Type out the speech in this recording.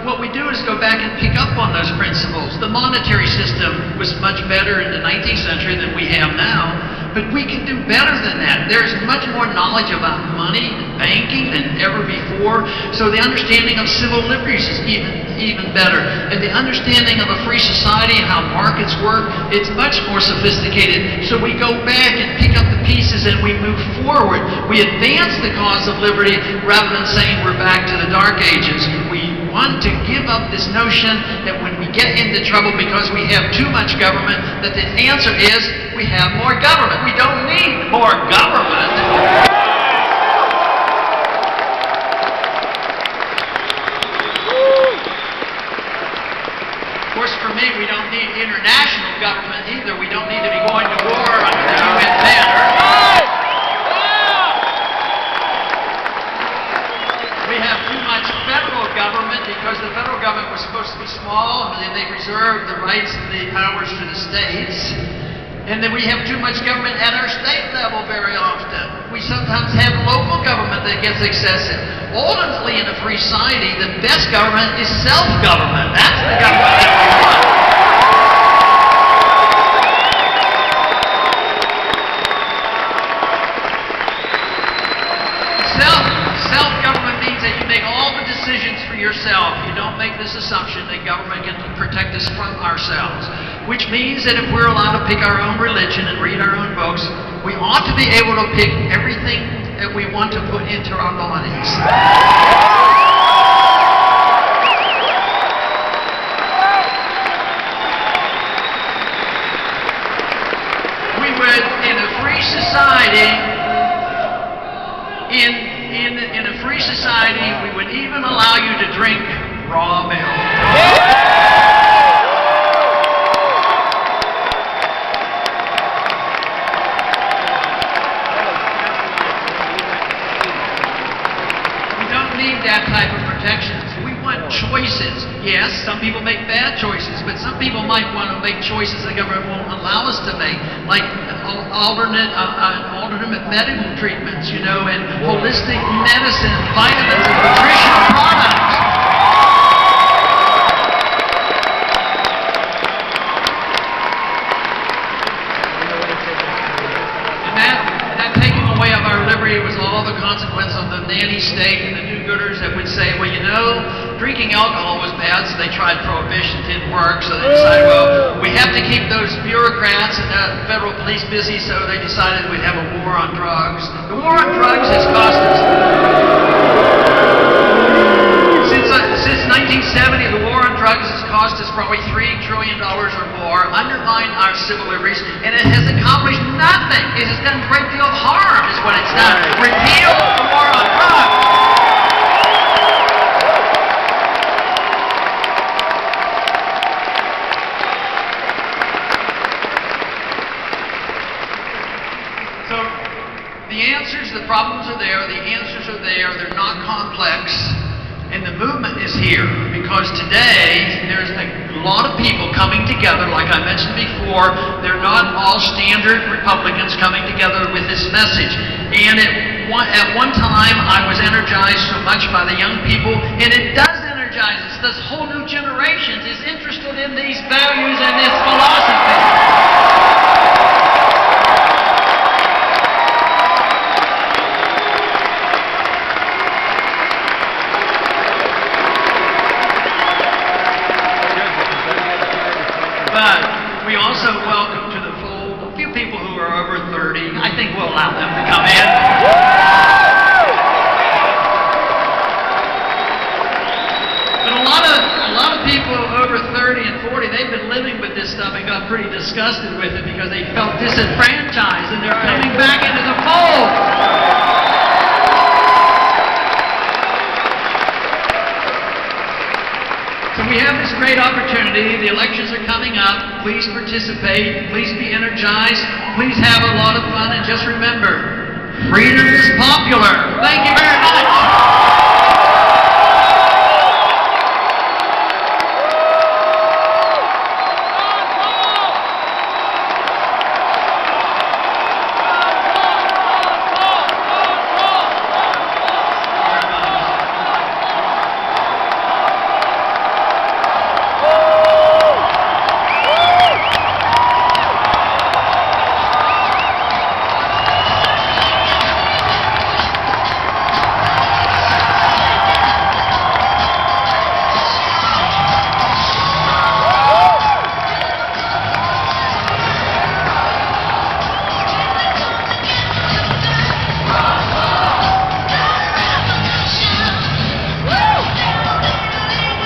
what we do is go back and pick up on those principles. The monetary system was much better in the 19th century than we have now, but we can do better than that. There's much more knowledge about money and banking than ever before, so the understanding of civil liberties is even better. And the understanding of a free society and how markets work, it's much more sophisticated. So we go back and pick up the pieces and we move forward. We advance the cause of liberty rather than saying we're back to the Dark Ages. We want to give up this notion that when we get into trouble because we have too much government, that the answer is we have more government. We don't need more government. Of course, for me, we don't need international government either. We don't need to be going to war under the UN banner. We have too much federal government because the federal government was supposed to be small and they reserved the rights and the powers to the states. And then we have too much government at our state level very often. We sometimes have local government that gets excessive. Ultimately, in a free society, the best government is self-government. That's the government that we want. Self-government means that you make all the decisions for yourself. You don't make this assumption that government can protect us from ourselves. Which means that if we're allowed to pick our own religion and read our own books, we ought to be able to pick everything that we want to put into our bodies. We would, in a free society, in a free society, we would even allow you to drink raw milk. That type of protections. We want choices. Yes, some people make bad choices, but some people might want to make choices the government won't allow us to make, like alternate medical treatments, and holistic medicine, vitamins and nutritional products. And that taking away of our liberty was all the consequence of the nanny state and the do-gooders that would say, well, drinking alcohol was bad, so they tried prohibition, didn't work, so they decided, well, we have to keep those bureaucrats and the federal police busy, so they decided we'd have a war on drugs. The war on drugs has cost us, since 1970, the war on drugs has cost us probably $3 trillion or more, undermined our civil liberties, and it has accomplished nothing. It has done a great deal of harm, is what it's done. Repeal the war on drugs. So the answers, the problems are there, the answers are there, they're not complex. And the movement is here because today there's a lot of people coming together, like I mentioned before. They're not all standard Republicans coming together with this message. And at one time I was energized so much by the young people, and it does energize us. This whole new generation is interested in these values and this philosophy. But we also welcome to the fold a few people who are over 30. I think we'll allow them to come in. But a lot of people over 30 and 40, they've been living with this stuff and got pretty disgusted with it because they felt disenfranchised, and they're coming back into the fold. So we have this great opportunity. The elections are coming up. Please participate. Please be energized. Please have a lot of fun. And just remember, freedom is popular. Thank you very much.